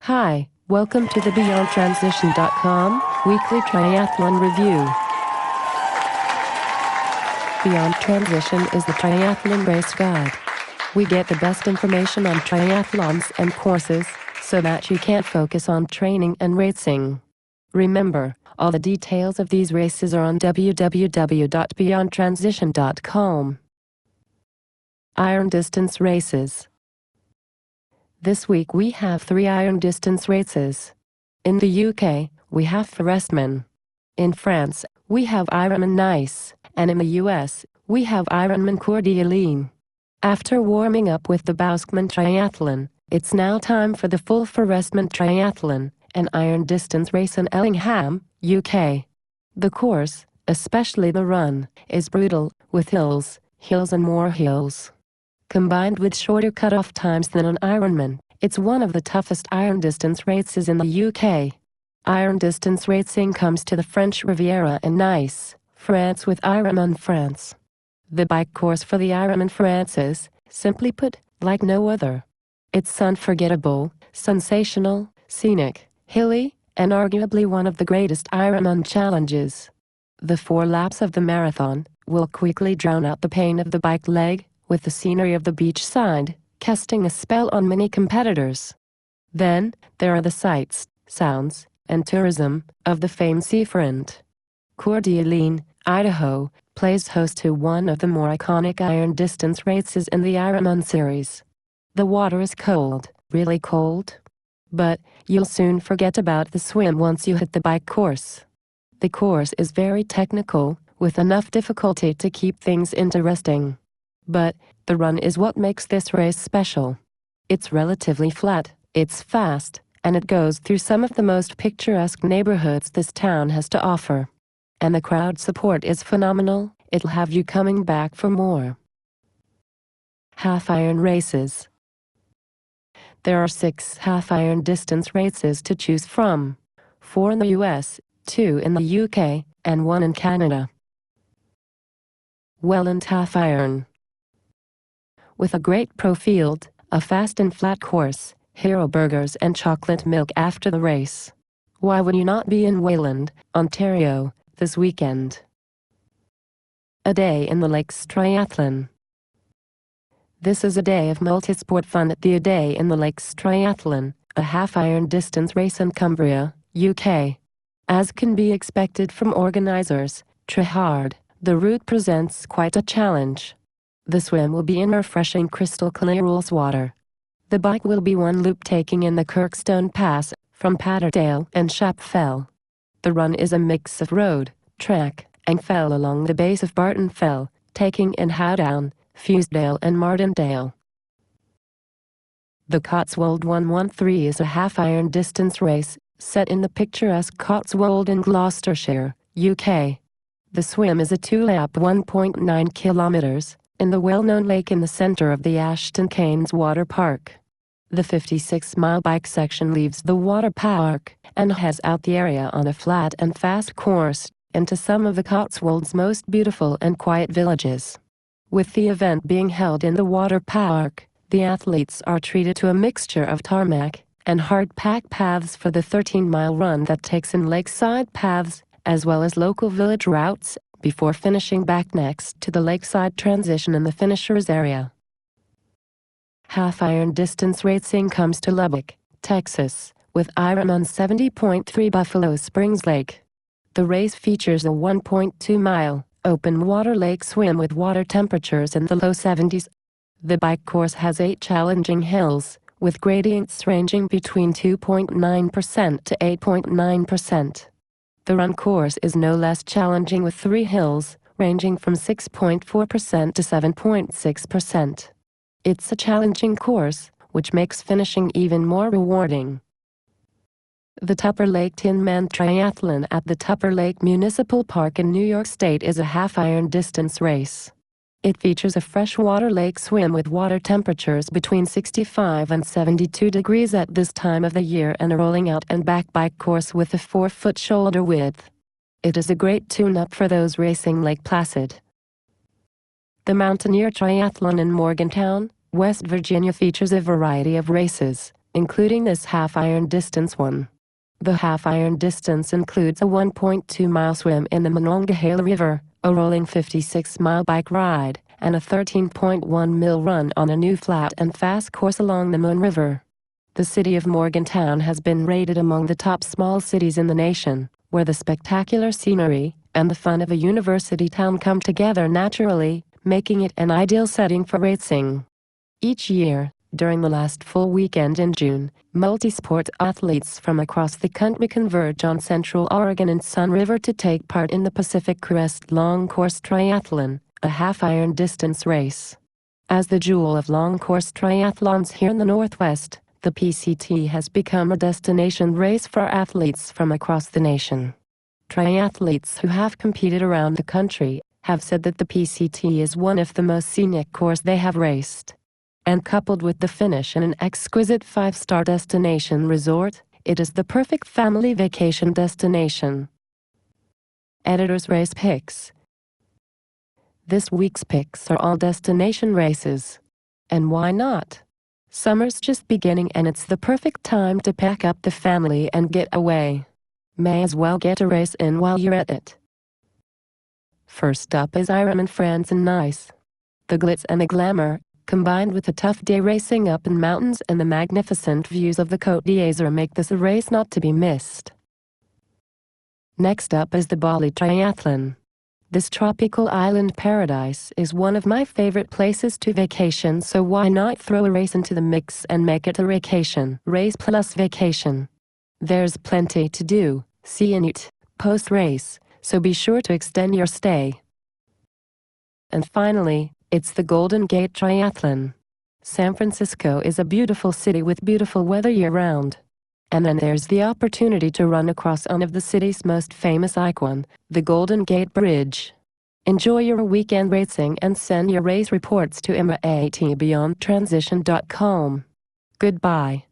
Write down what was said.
Hi, welcome to the BeyondTransition.com weekly triathlon review. Beyond Transition is the triathlon race guide. We get the best information on triathlons and courses, so that you can focus on training and racing. Remember, all the details of these races are on www.beyondtransition.com. Iron distance races. This week we have 3 iron distance races. In the UK, we have Ironman. In France, we have Ironman Nice, and in the US, we have Ironman Couer. After warming up with the Bouskman Triathlon, it's now time for the full Ironman Triathlon, an iron distance race in Ellingham, UK. The course, especially the run, is brutal, with hills and more hills. Combined with shorter cut-off times than an Ironman, it's one of the toughest iron distance races in the UK. Iron distance racing comes to the French Riviera and Nice, France with Ironman France. The bike course for the Ironman France is, simply put, like no other. It's unforgettable, sensational, scenic, hilly, and arguably one of the greatest Ironman challenges. The 4 laps of the marathon will quickly drown out the pain of the bike leg, with the scenery of the beachside casting a spell on many competitors. Then, there are the sights, sounds, and tourism of the famed seafront. Couer, Idaho, plays host to one of the more iconic iron distance races in the Ironman series. The water is cold, really cold. But you'll soon forget about the swim once you hit the bike course. The course is very technical, with enough difficulty to keep things interesting. But the run is what makes this race special. It's relatively flat, it's fast, and it goes through some of the most picturesque neighborhoods this town has to offer. And the crowd support is phenomenal, it'll have you coming back for more. Half-iron races. There are 6 half-iron distance races to choose from. 4 in the US, 2 in the UK, and 1 in Canada. Welland Half-Iron. With a great pro field, a fast and flat course, hero burgers and chocolate milk after the race. Why would you not be in Welland, Ontario, this weekend? A day in the Lakes Triathlon. This is a day of multisport fun at the A Day in the Lakes Triathlon, a half-iron distance race in Cumbria, UK. As can be expected from organizers, try hard, the route presents quite a challenge. The swim will be in refreshing crystal clear rules water. The bike will be one loop taking in the Kirkstone Pass, from Patterdale and Shap Fell. The run is a mix of road, track, and fell along the base of Barton Fell, taking in Howdown, Fusedale and Martindale. The Cotswold 113 is a half-iron distance race, set in the picturesque Cotswold in Gloucestershire, UK. The swim is a 2-lap 1.9 kilometers, in the well-known lake in the center of the Ashton Cairns Water Park. The 56-mile bike section leaves the water park and heads out the area on a flat and fast course into some of the Cotswolds' most beautiful and quiet villages. With the event being held in the water park, the athletes are treated to a mixture of tarmac and hard-packed paths for the 13-mile run that takes in lakeside paths, as well as local village routes, before finishing back next to the lakeside transition in the finishers area. Half-iron distance racing comes to Lubbock, Texas, with Ironman 70.3 Buffalo Springs Lake. The race features a 1.2-mile, open-water lake swim with water temperatures in the low 70s. The bike course has 8 challenging hills, with gradients ranging between 2.9% to 8.9%. The run course is no less challenging with 3 hills, ranging from 6.4% to 7.6%. It's a challenging course, which makes finishing even more rewarding. The Tupper Lake Tinman Triathlon at the Tupper Lake Municipal Park in New York State is a half-iron distance race. It features a freshwater lake swim with water temperatures between 65 and 72 degrees at this time of the year and a rolling out and back bike course with a 4-foot shoulder width. It is a great tune-up for those racing Lake Placid. The Mountaineer Triathlon in Morgantown, West Virginia features a variety of races, including this half-iron distance one. The half-iron distance includes a 1.2-mile swim in the Monongahela River, a rolling 56-mile bike ride, and a 13.1-mile run on a new flat and fast course along the Moon River. The city of Morgantown has been rated among the top small cities in the nation, where the spectacular scenery and the fun of a university town come together naturally, making it an ideal setting for racing. Each year, during the last full weekend in June, multi-sport athletes from across the country converge on Central Oregon and Sun River to take part in the Pacific Crest Long Course Triathlon, a half-iron distance race. As the jewel of long course triathlons here in the Northwest, the PCT has become a destination race for athletes from across the nation. Triathletes who have competed around the country have said that the PCT is one of the most scenic courses they have raced. And coupled with the finish in an exquisite 5-star destination resort, it is the perfect family vacation destination. Editor's Race Picks. This week's picks are all destination races. And why not? Summer's just beginning and it's the perfect time to pack up the family and get away. May as well get a race in while you're at it. First up is Ironman France and Nice. The glitz and the glamour, combined with a tough day racing up in mountains and the magnificent views of the Côte d'Azur, make this a race not to be missed. Next up is the Bali Triathlon. This tropical island paradise is one of my favorite places to vacation, so why not throw a race into the mix and make it a vacation race plus vacation. There's plenty to do, see and eat, post-race, so be sure to extend your stay. And finally, it's the Golden Gate Triathlon. San Francisco is a beautiful city with beautiful weather year-round. And then there's the opportunity to run across one of the city's most famous icon, the Golden Gate Bridge. Enjoy your weekend racing and send your race reports to emma@beyondtransition.com. Goodbye.